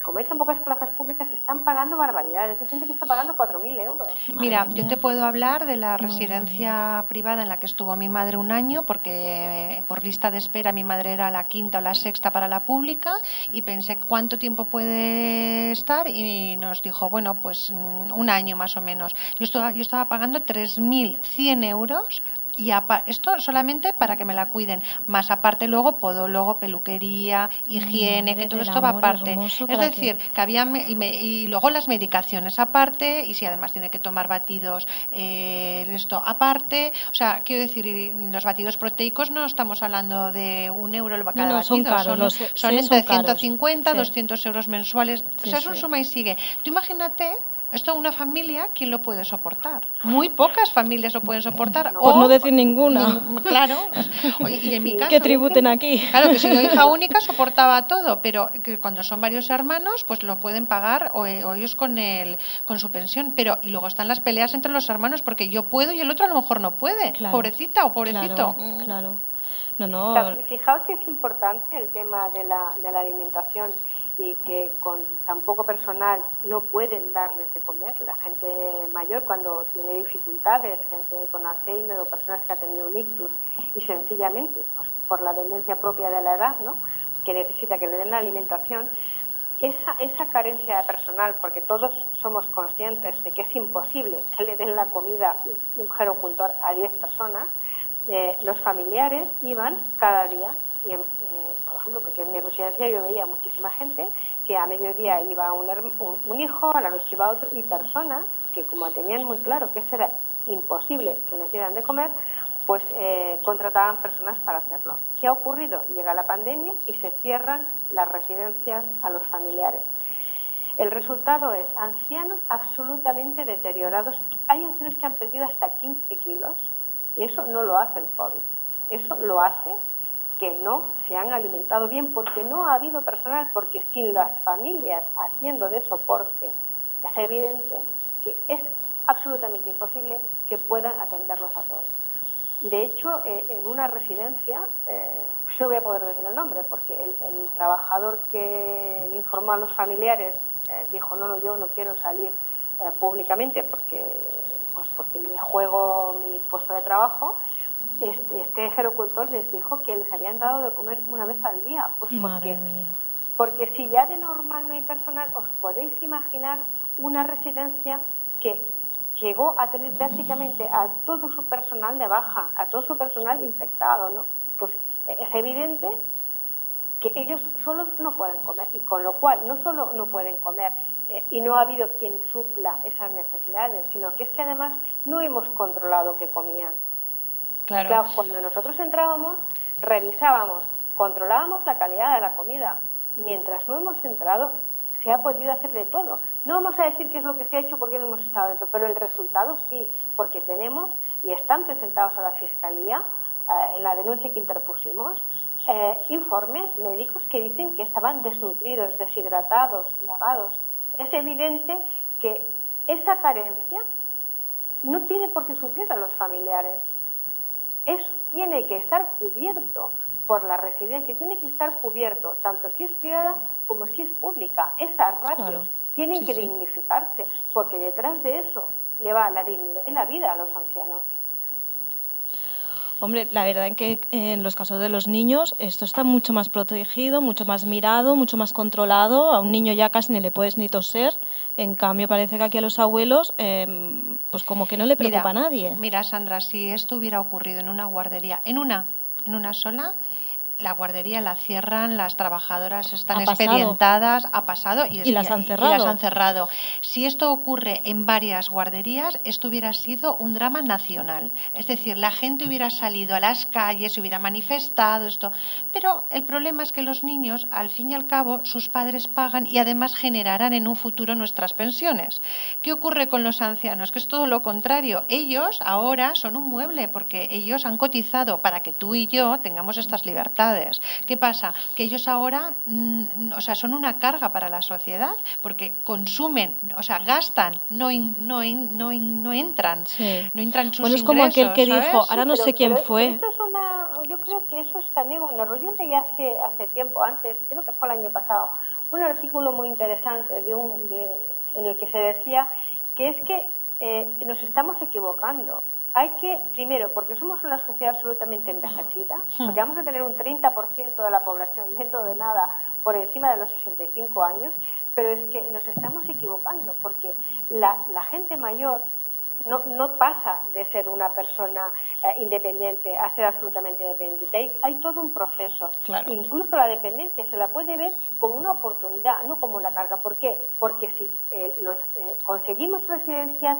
Como hay tan pocas plazas públicas, se están pagando barbaridades. Hay gente que está pagando 4.000 euros. Mira, yo te puedo hablar de la residencia privada en la que estuvo mi madre un año, porque por lista de espera mi madre era la 5ª o la 6ª para la pública, y pensé cuánto tiempo puede estar, y nos dijo, bueno, pues un año más o menos. Yo estaba pagando 3.100 euros. Y esto solamente para que me la cuiden, más aparte luego podólogo, peluquería, higiene, que todo esto va aparte. Es decir, que había y luego las medicaciones aparte, y si además tiene que tomar batidos esto aparte, o sea, quiero decir, los batidos proteicos no estamos hablando de 1 euro cada batido, son caros, son entre 150, 200 euros mensuales, o sea, es un suma y sigue. Tú imagínate. Esto una familia, ¿quién lo puede soportar? Muy pocas familias lo pueden soportar. Por no decir ninguna. Claro. Y en mi caso... Que tributen aquí. Claro, que si yo hija única soportaba todo, pero que cuando son varios hermanos, pues lo pueden pagar o ellos con su pensión. Pero y luego están las peleas entre los hermanos, porque yo puedo y el otro a lo mejor no puede. Claro, pobrecita o pobrecito. Claro. No. Fijaos que es importante el tema de la alimentación, y que con tan poco personal no pueden darles de comer. La gente mayor, cuando tiene dificultades, gente con Alzheimer o personas que han tenido un ictus, y sencillamente pues, por la demencia propia de la edad, ¿no?, que necesita que le den la alimentación, esa carencia de personal, porque todos somos conscientes de que es imposible que le den la comida un gerocultor a 10 personas, los familiares iban cada día. Y por ejemplo, porque en mi residencia yo veía muchísima gente que a mediodía iba un hijo, a la noche iba otro, y personas que, como tenían muy claro que eso era imposible que les dieran de comer, pues contrataban personas para hacerlo. ¿Qué ha ocurrido? Llega la pandemia y se cierran las residencias a los familiares. El resultado es ancianos absolutamente deteriorados. Hay ancianos que han perdido hasta 15 kilos, y eso no lo hace el COVID. Eso lo hace que no se han alimentado bien, porque no ha habido personal, porque sin las familias haciendo de soporte, es evidente que es absolutamente imposible que puedan atenderlos a todos. De hecho, en una residencia, yo voy a poder decir el nombre, porque el trabajador que informó a los familiares dijo, no, yo no quiero salir públicamente porque me juego mi puesto de trabajo. Este gerocultor les dijo que les habían dado de comer una vez al día. Pues Madre mía. Porque si ya de normal no hay personal, os podéis imaginar una residencia que llegó a tener prácticamente a todo su personal de baja, a todo su personal infectado, ¿no? Pues es evidente que ellos solos no pueden comer, y con lo cual no solo no pueden comer, y no ha habido quien supla esas necesidades, sino que es que además no hemos controlado qué comían. Claro, cuando nosotros entrábamos, revisábamos, controlábamos la calidad de la comida. Mientras no hemos entrado, se ha podido hacer de todo. No vamos a decir qué es lo que se ha hecho porque no hemos estado dentro, pero el resultado sí, porque tenemos y están presentados a la Fiscalía, en la denuncia que interpusimos, informes médicos que dicen que estaban desnutridos, deshidratados, lavados. Es evidente que esa carencia no tiene por qué suplir a los familiares. Eso tiene que estar cubierto por la residencia, tiene que estar cubierto tanto si es privada como si es pública. Esas ratios tienen que dignificarse, porque detrás de eso le va la dignidad y la vida a los ancianos. Hombre, la verdad es que en los casos de los niños esto está mucho más protegido, mucho más mirado, mucho más controlado. A un niño ya casi ni le puedes ni toser. En cambio, parece que aquí a los abuelos, pues como que no le preocupa a nadie. Mira, Sandra, si esto hubiera ocurrido en una guardería, en una sola, la guardería la cierran, las trabajadoras están expedientadas, ha pasado y las han cerrado. Y las han cerrado. Si esto ocurre en varias guarderías, esto hubiera sido un drama nacional. Es decir, la gente hubiera salido a las calles, se hubiera manifestado esto. Pero el problema es que los niños, al fin y al cabo, sus padres pagan y además generarán en un futuro nuestras pensiones. ¿Qué ocurre con los ancianos? Que es todo lo contrario. Ellos ahora son un mueble porque ellos han cotizado para que tú y yo tengamos estas libertades. ¿Qué pasa? Que ellos ahora son una carga para la sociedad porque consumen, gastan, no entran sus ingresos. Es como aquel que ¿sabes? dijo, ahora no sé quién fue. Yo creo que eso es también un error. Yo leí hace tiempo, antes, creo que fue el año pasado, un artículo muy interesante en el que se decía que es que nos estamos equivocando. Hay que, primero, porque somos una sociedad absolutamente envejecida, porque vamos a tener un 30% de la población dentro de nada por encima de los 65 años, pero es que nos estamos equivocando, porque la gente mayor no pasa de ser una persona independiente a ser absolutamente dependiente. Hay todo un proceso. Claro. Incluso la dependencia se la puede ver como una oportunidad, no como una carga. ¿Por qué? Porque si conseguimos residencias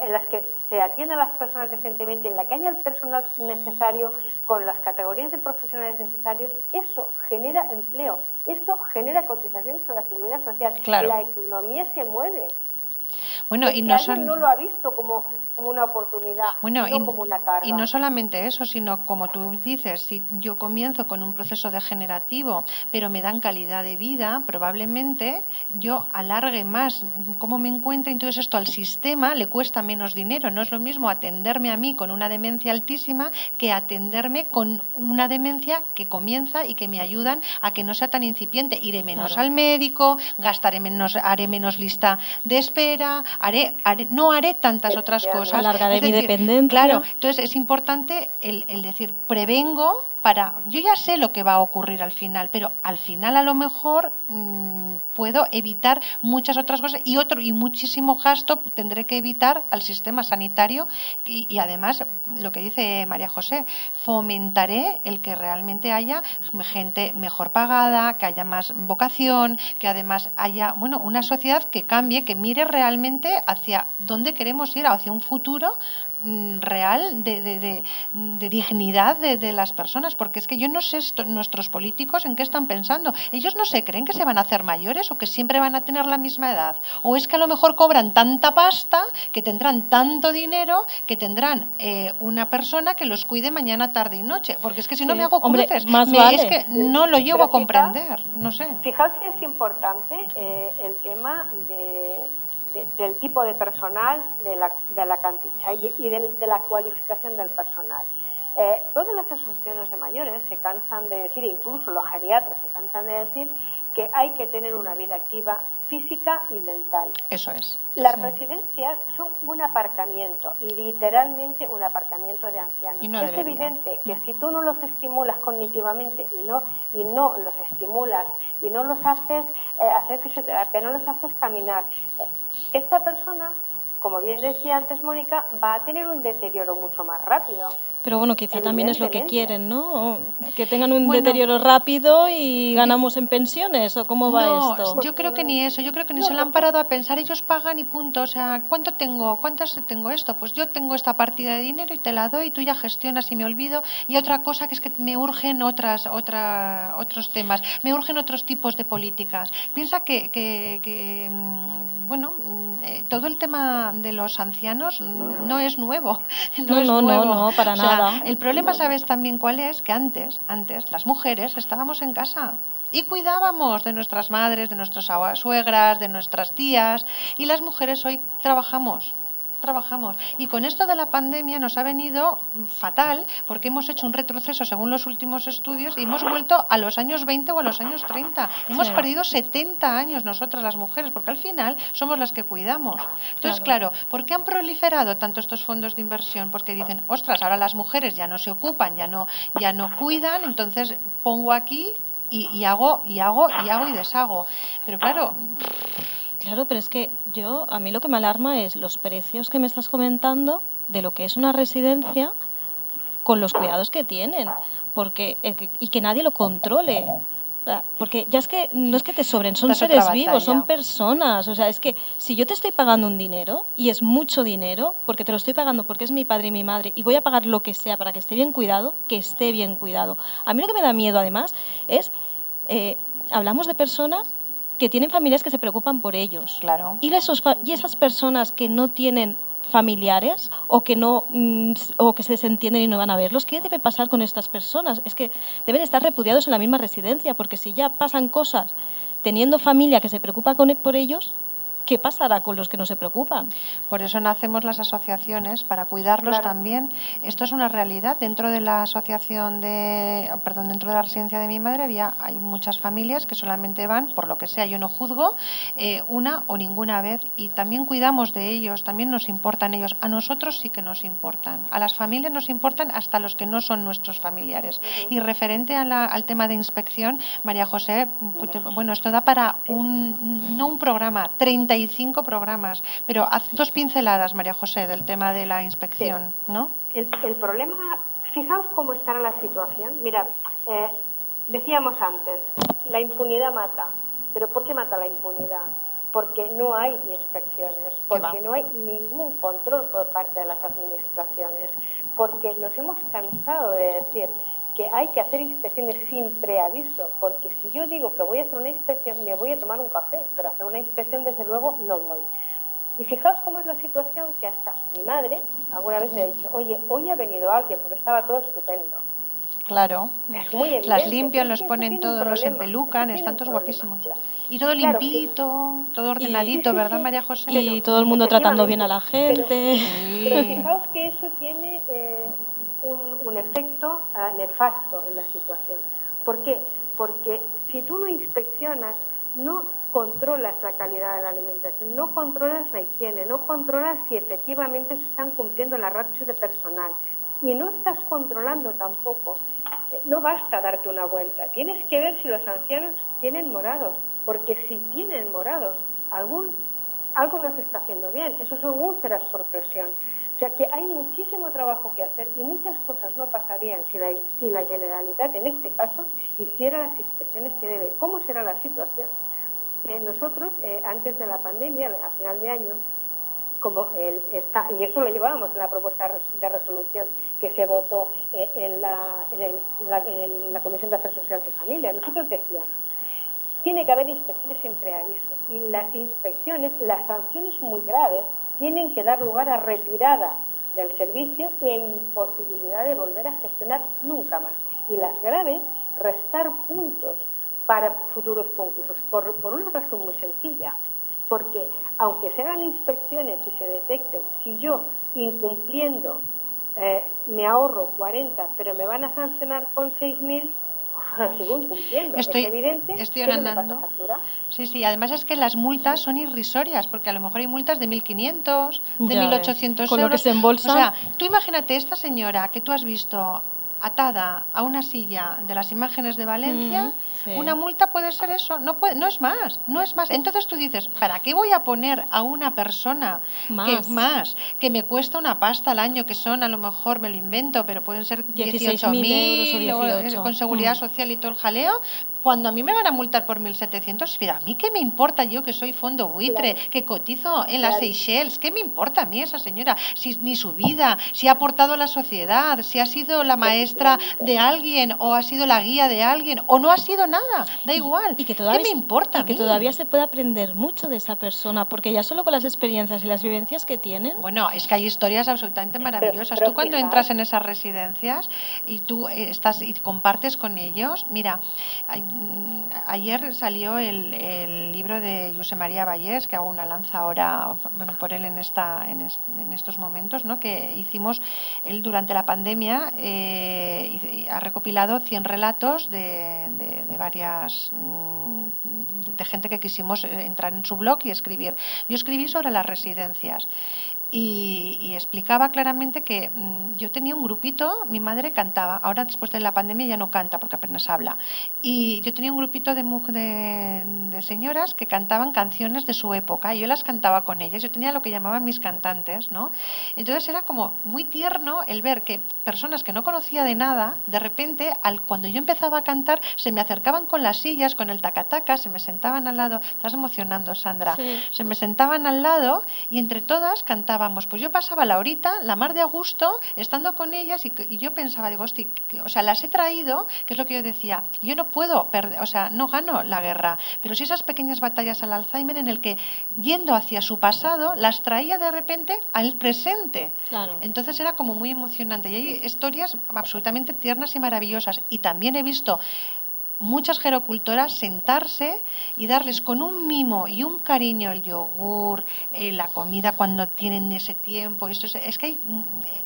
en las que se atiendan a las personas decentemente, en la que haya el personal necesario, con las categorías de profesionales necesarios, eso genera empleo, eso genera cotizaciones a la seguridad social. Claro. La economía se mueve. Bueno, y no lo ha visto como una oportunidad, no como una carga. Y no solamente eso, sino como tú dices, si yo comienzo con un proceso degenerativo, pero me dan calidad de vida, probablemente yo alargue más cómo me encuentro, entonces esto al sistema le cuesta menos dinero. No es lo mismo atenderme a mí con una demencia altísima que atenderme con una demencia que comienza y que me ayudan a que no sea tan incipiente. Iré menos al médico, gastaré menos, haré menos lista de espera, no haré tantas otras cosas. Alargaré mi dependencia. Claro, entonces es importante el decir, prevengo yo ya sé lo que va a ocurrir al final, pero al final a lo mejor puedo evitar muchas otras cosas y muchísimo gasto tendré que evitar al sistema sanitario y además, lo que dice María José, fomentaré el que realmente haya gente mejor pagada, que haya más vocación, que además haya una sociedad que cambie, que mire realmente hacia dónde queremos ir, hacia un futuro real de dignidad de las personas, porque es que yo no sé nuestros políticos en qué están pensando. Ellos no se creen que se van a hacer mayores o que siempre van a tener la misma edad, o es que a lo mejor cobran tanta pasta, que tendrán tanto dinero, que tendrán una persona que los cuide mañana, tarde y noche, porque es que si no me hago cruces, es que no lo llego a comprender, no sé. Fijaos que es importante el tema del tipo de personal, de la cantidad y de la cualificación del personal. Todas las asociaciones de mayores se cansan de decir, incluso los geriatras se cansan de decir, que hay que tener una vida activa física y mental. Eso es. Las residencias son un aparcamiento, literalmente un aparcamiento de ancianos. No es evidente que si tú no los estimulas cognitivamente y no los estimulas y no los haces hacer fisioterapia, no los haces caminar, esta persona, como bien decía antes Mónica, va a tener un deterioro mucho más rápido. Pero bueno, quizá también es lo que quieren, ¿no? Que tengan un Bueno, deterioro rápido y ganamos en pensiones, ¿o cómo va no, esto? yo creo que ni eso, yo creo que ni se lo han parado a pensar, ellos pagan y punto, o sea, ¿cuánto tengo? ¿Cuántas tengo esto? Pues yo tengo esta partida de dinero y te la doy, tú ya gestionas y me olvido. Y otra cosa que es que me urgen otros temas, me urgen otros tipos de políticas. Piensa que bueno, todo el tema de los ancianos no es nuevo, no es nuevo. No, para O sea, nada. el problema, ¿sabes también cuál es? Que antes las mujeres estábamos en casa y cuidábamos de nuestras madres, de nuestras suegras, de nuestras tías, y las mujeres hoy trabajamos. Y con esto de la pandemia nos ha venido fatal porque hemos hecho un retroceso según los últimos estudios y hemos vuelto a los años 20 o a los años 30. Hemos perdido 70 años nosotras las mujeres porque al final somos las que cuidamos. Entonces, claro, ¿por qué han proliferado tanto estos fondos de inversión? Porque dicen, ostras, ahora las mujeres ya no se ocupan, ya no cuidan, entonces pongo aquí y hago y deshago. Pero claro, Claro, pero es que a mí lo que me alarma es los precios que me estás comentando de lo que es una residencia con los cuidados que tienen, porque y que nadie lo controle. Porque ya es que no es que te sobren, son seres vivos, son personas. O sea, es que si yo te estoy pagando un dinero, y es mucho dinero, porque te lo estoy pagando porque es mi padre y mi madre, y voy a pagar lo que sea para que esté bien cuidado, que esté bien cuidado. A mí lo que me da miedo, además, es, hablamos de personas que tienen familias que se preocupan por ellos. Claro. Y esas personas que no tienen familiares o que o que se desentienden y no van a verlos, ¿qué debe pasar con estas personas? Es que deben estar repudiados en la misma residencia, porque si ya pasan cosas teniendo familia que se preocupa por ellos, ¿qué pasará con los que no se preocupan? Por eso nacemos las asociaciones, para cuidarlos también. Esto es una realidad. Dentro de la asociación dentro de la residencia de mi madre hay muchas familias que solamente van, por lo que sea, yo no juzgo, una o ninguna vez, y también cuidamos de ellos, también nos importan ellos. A nosotros sí que nos importan. A las familias nos importan hasta los que no son nuestros familiares. Y referente al tema de inspección, María José, bueno, esto da para no un programa, 35 programas, pero haz 2 pinceladas, María José, del tema de la inspección, ¿no? El problema, fijaos cómo estará la situación. Mirad, decíamos antes, la impunidad mata. ¿Pero por qué mata la impunidad? Porque no hay inspecciones, porque no hay ningún control por parte de las administraciones, porque nos hemos cansado de decir que hay que hacer inspecciones sin preaviso, porque si yo digo que voy a hacer una inspección, me voy a tomar un café, pero hacer una inspección desde luego no voy. Y fijaos cómo es la situación, que hasta mi madre alguna vez me ha dicho, oye, hoy ha venido alguien porque estaba todo estupendo. Claro, es muy evidente, las limpian, los ponen todos, los empelucan, están todos guapísimos. Claro. Y todo limpito, todo ordenadito, ¿verdad, María José? Y todo el mundo tratando bien a la gente. Pero fijaos que eso tiene un efecto nefasto en la situación. ¿Por qué? Porque si tú no inspeccionas, no controlas la calidad de la alimentación, no controlas la higiene, no controlas si efectivamente se están cumpliendo las ratios de personal y no estás controlando tampoco. No basta darte una vuelta, tienes que ver si los ancianos tienen morados, porque si tienen morados, algo no se está haciendo bien, esos son úlceras por presión. O sea que hay muchísimo trabajo que hacer y muchas cosas no pasarían si la Generalitat, en este caso, hiciera las inspecciones que debe. ¿Cómo será la situación? Nosotros, antes de la pandemia, a final de año, y eso lo llevábamos en la propuesta de resolución que se votó en la Comisión de Afers Sociales y Familia, nosotros decíamos, tiene que haber inspecciones sin preaviso, y las inspecciones, las sanciones muy graves, tienen que dar lugar a retirada del servicio e imposibilidad de volver a gestionar nunca más. Y las graves, restar puntos para futuros concursos, por una razón muy sencilla. Porque aunque se hagan inspecciones y se detecten, si yo incumpliendo me ahorro 40, pero me van a sancionar con 6.000, sigo incumpliendo. Es evidente estoy ganando. Sí, además es que las multas son irrisorias, porque a lo mejor hay multas de 1.500, de 1.800 con euros. Lo que se embolsan. O sea, tú imagínate esta señora que tú has visto atada a una silla de las imágenes de Valencia, Sí. Una multa puede ser eso, no es más, no es más. Entonces tú dices, ¿para qué voy a poner a una persona que me cuesta una pasta al año, que son, a lo mejor me lo invento, pero pueden ser 16.000 euros o 18.000 18. con seguridad social y todo el jaleo, cuando a mí me van a multar por 1.700? Pero a mí qué me importa, yo que soy fondo buitre, que cotizo en las Seychelles, ¿qué me importa a mí esa señora? Si ni su vida, si ha aportado a la sociedad, si ha sido la maestra de alguien o ha sido la guía de alguien o no ha sido nada, da igual. Y que ¿Qué me importa a mí? que todavía se puede aprender mucho de esa persona, porque ya solo con las experiencias y las vivencias que tienen. Bueno, es que hay historias absolutamente maravillosas. Pero tú cuando entras en esas residencias y tú estás y compartes con ellos, mira, ayer salió el libro de José María Vallés, que hago una lanza ahora por él en estos momentos, ¿no? Que hicimos él durante la pandemia, ha recopilado 100 relatos de varias de gente que quisimos entrar en su blog y escribir. Yo escribí sobre las residencias. Y explicaba claramente que yo tenía un grupito, mi madre cantaba, ahora después de la pandemia ya no canta porque apenas habla, y yo tenía un grupito de señoras que cantaban canciones de su época y yo las cantaba con ellas, yo tenía lo que llamaban mis cantantes, ¿no? Entonces era como muy tierno el ver que personas que no conocía de nada, de repente, cuando yo empezaba a cantar, se me acercaban con las sillas, con el tacataca, se me sentaban al lado, estás emocionando, Sandra, Sí. se me sentaban al lado y entre todas cantábamos. Pues yo pasaba la horita, la mar de a gusto, estando con ellas y yo pensaba, digo, hostia, o sea, las he traído, que es lo que yo decía, yo no puedo perder, o sea, no gano la guerra, pero si esas pequeñas batallas al Alzheimer en el que yendo hacia su pasado, las traía de repente al presente. Claro. Entonces era como muy emocionante y hay historias absolutamente tiernas y maravillosas. Y también he visto muchas gerocultoras sentarse y darles con un mimo y un cariño el yogur, la comida cuando tienen ese tiempo. Esto es que hay,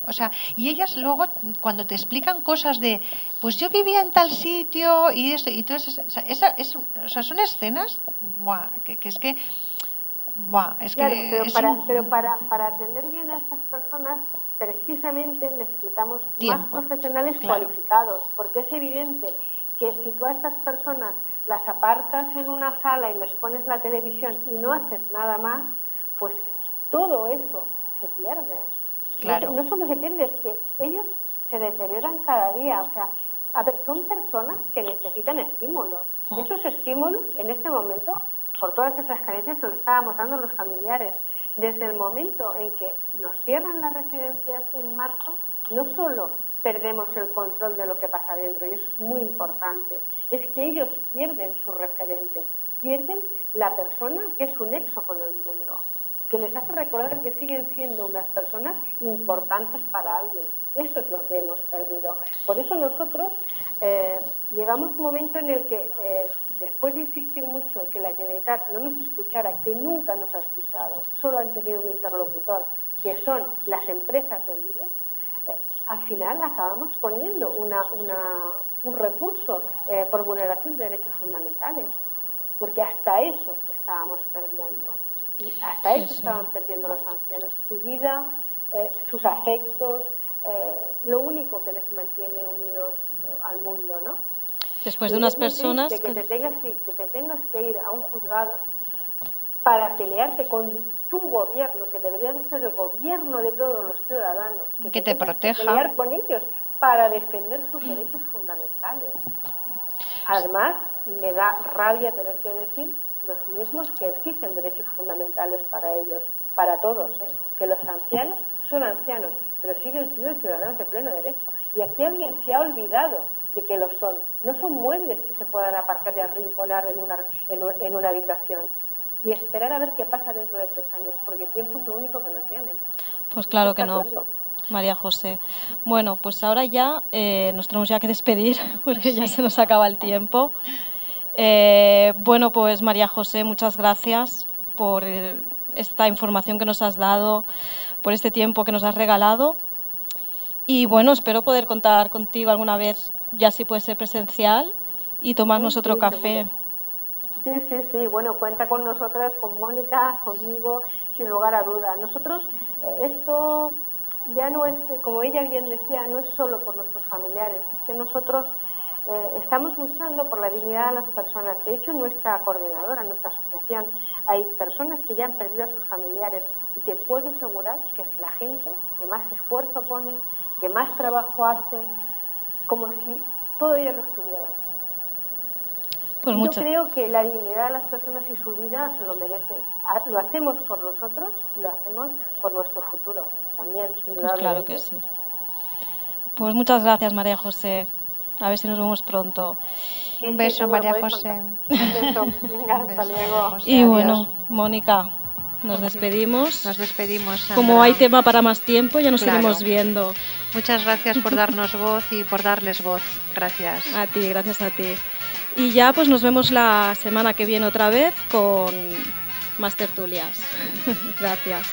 o sea, y ellas luego cuando te explican cosas de, pues yo vivía en tal sitio y esto, y entonces, o sea, son escenas, buah, que es que, buah, es claro, que pero para atender bien a estas personas, precisamente necesitamos más profesionales cualificados, porque es evidente que si tú a estas personas las aparcas en una sala y les pones la televisión y no haces nada más, pues todo eso se pierde. Claro. No solo se pierde, es que ellos se deterioran cada día. O sea, a ver, son personas que necesitan estímulos. Esos estímulos, en este momento, por todas esas carencias, se lo estábamos dando los familiares. Desde el momento en que nos cierran las residencias en marzo, no solo perdemos el control de lo que pasa dentro, y eso es muy importante, es que ellos pierden su referente, pierden la persona que es su nexo con el mundo, que les hace recordar que siguen siendo unas personas importantes para alguien. Eso es lo que hemos perdido. Por eso nosotros llegamos a un momento en el que, después de insistir mucho que la Generalitat no nos escuchara, que nunca nos ha escuchado, solo han tenido un interlocutor, que son las empresas del IBEX, al final acabamos poniendo un recurso por vulneración de derechos fundamentales, porque hasta eso estábamos perdiendo, y hasta eso estaban perdiendo los ancianos, su vida, sus afectos, lo único que les mantiene unidos al mundo, ¿no? Después de unas personas que te tengas que ir a un juzgado para pelearte con tu gobierno, que debería de ser el gobierno de todos los ciudadanos, que te proteja, que pelear con ellos para defender sus derechos fundamentales. Además, me da rabia tener que decir los mismos que exigen derechos fundamentales para ellos, para todos, que los ancianos son ancianos, pero siguen siendo ciudadanos de pleno derecho. Y aquí alguien se ha olvidado de que lo son. No son muebles que se puedan aparcar y arrinconar en una habitación y esperar a ver qué pasa dentro de 3 años, porque tiempo es lo único que no tienen. Pues claro que no, María José. Bueno, pues ahora ya nos tenemos ya que despedir, porque ya se nos acaba el tiempo. Bueno, pues María José, muchas gracias por esta información que nos has dado, por este tiempo que nos has regalado. Y bueno, espero poder contar contigo alguna vez, ya si puede ser presencial, y tomarnos otro café. Sí, bueno, cuenta con nosotras, con Mónica, conmigo, sin lugar a duda. Nosotros, esto ya no es, como ella bien decía, no es solo por nuestros familiares, es que nosotros estamos luchando por la dignidad de las personas. De hecho, nuestra coordinadora, nuestra asociación, hay personas que ya han perdido a sus familiares y te puedo asegurar que es la gente que más esfuerzo pone, que más trabajo hace, como si todo ellos lo estuvieran. Pues yo creo que la dignidad de las personas y su vida se lo merecen. Lo hacemos por nosotros y lo hacemos por nuestro futuro también, indudablemente. Pues claro que sí. Pues muchas gracias, María José. A ver si nos vemos pronto. Un beso, María José. Un beso. Venga, hasta luego. Y bueno, Mónica, nos despedimos. Nos despedimos, Sandra. Como hay tema para más tiempo, ya nos iremos viendo. Muchas gracias por darnos voz y por darles voz. Gracias. A ti, gracias a ti. Y ya pues nos vemos la semana que viene otra vez con más tertulias. Gracias.